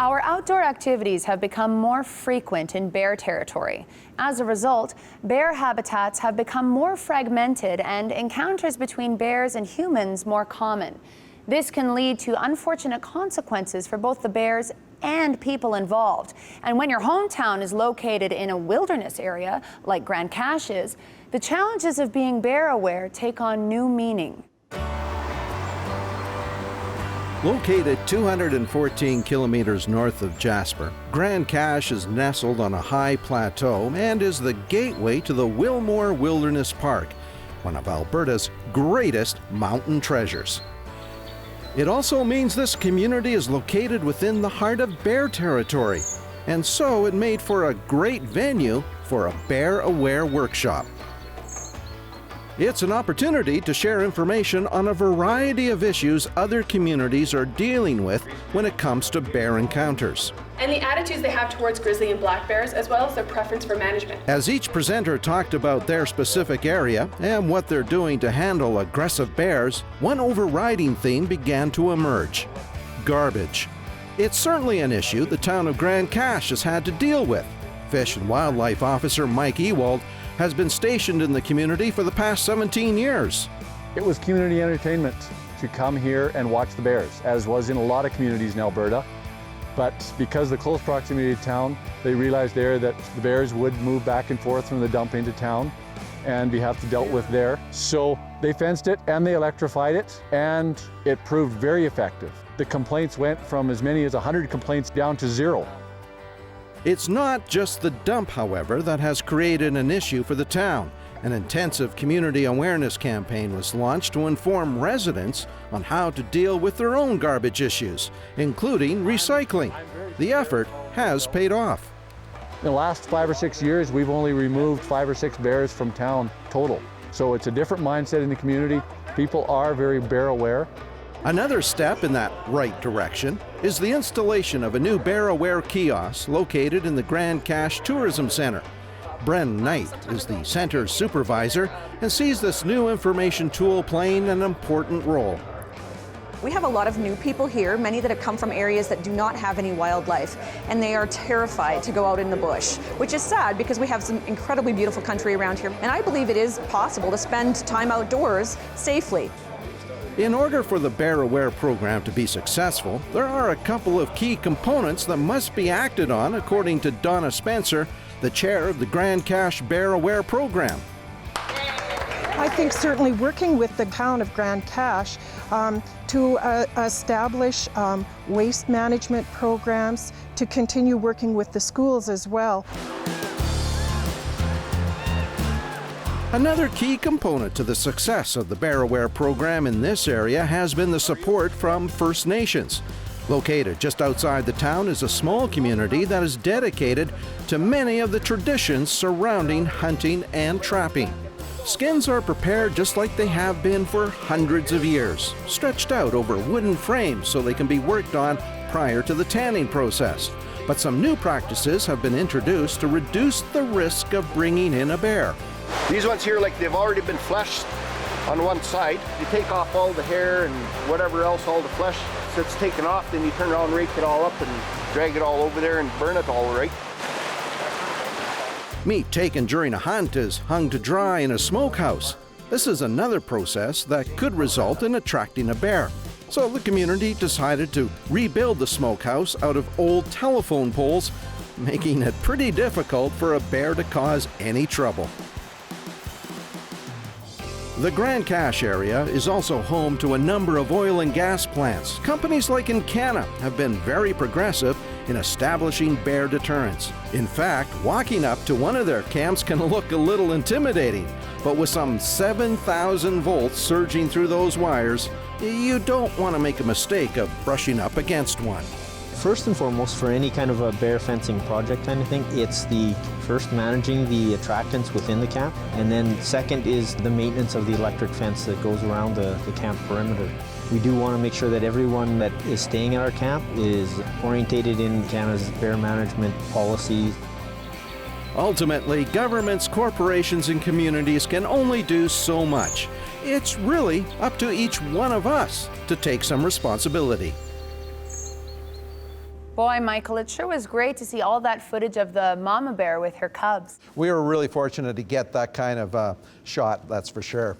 Our outdoor activities have become more frequent in bear territory. As a result, bear habitats have become more fragmented and encounters between bears and humans more common. This can lead to unfortunate consequences for both the bears and people involved. And when your hometown is located in a wilderness area, like Grande Cache is, the challenges of being bear aware take on new meaning. Located 214 kilometers north of Jasper, Grande Cache is nestled on a high plateau and is the gateway to the Wilmore Wilderness Park, one of Alberta's greatest mountain treasures. It also means this community is located within the heart of bear territory, and so it made for a great venue for a bear-aware workshop. It's an opportunity to share information on a variety of issues other communities are dealing with when it comes to bear encounters. And the attitudes they have towards grizzly and black bears, as well as their preference for management. As each presenter talked about their specific area and what they're doing to handle aggressive bears, one overriding theme began to emerge: garbage. It's certainly an issue the town of Grande Cache has had to deal with. Fish and Wildlife Officer Mike Ewald has been stationed in the community for the past 17 years. It was community entertainment to come here and watch the bears, as was in a lot of communities in Alberta. But because of the close proximity to town, they realized there that the bears would move back and forth from the dump into town and we have to dealt with there. So they fenced it and they electrified it, and it proved very effective. The complaints went from as many as 100 complaints down to 0. It's not just the dump, however, that has created an issue for the town. An intensive community awareness campaign was launched to inform residents on how to deal with their own garbage issues, including recycling. The effort has paid off. In the last 5 or 6 years, we've only removed 5 or 6 bears from town total. So it's a different mindset in the community. People are very bear aware. Another step in that right direction is the installation of a new bear-aware kiosk located in the Grande Cache Tourism Center. Bren Knight is the center's supervisor and sees this new information tool playing an important role. We have a lot of new people here, many that have come from areas that do not have any wildlife, and they are terrified to go out in the bush, which is sad because we have some incredibly beautiful country around here, and I believe it is possible to spend time outdoors safely. In order for the Bear Aware program to be successful, there are a couple of key components that must be acted on, according to Donna Spencer, the chair of the Grande Cache Bear Aware program. I think certainly working with the town of Grande Cache to establish waste management programs, to continue working with the schools as well. Another key component to the success of the Bear Aware program in this area has been the support from First Nations. Located just outside the town is a small community that is dedicated to many of the traditions surrounding hunting and trapping. Skins are prepared just like they have been for hundreds of years, stretched out over wooden frames so they can be worked on prior to the tanning process. But some new practices have been introduced to reduce the risk of bringing in a bear. These ones here, like, they've already been fleshed on one side. You take off all the hair and whatever else, all the flesh that's taken off, then you turn around, rake it all up and drag it all over there and burn it all right. Meat taken during a hunt is hung to dry in a smokehouse. This is another process that could result in attracting a bear. So the community decided to rebuild the smokehouse out of old telephone poles, making it pretty difficult for a bear to cause any trouble. The Grande Cache area is also home to a number of oil and gas plants. Companies like Encana have been very progressive in establishing bear deterrence. In fact, walking up to one of their camps can look a little intimidating, but with some 7,000 volts surging through those wires, you don't want to make a mistake of brushing up against one. First and foremost, for any kind of a bear fencing project kind of thing, it's the first managing the attractants within the camp, and then second is the maintenance of the electric fence that goes around the camp perimeter. We do want to make sure that everyone that is staying at our camp is orientated in Canada's bear management policies. Ultimately, governments, corporations, and communities can only do so much. It's really up to each one of us to take some responsibility. Boy, Michael, it sure was great to see all that footage of the mama bear with her cubs. We were really fortunate to get that kind of shot, that's for sure.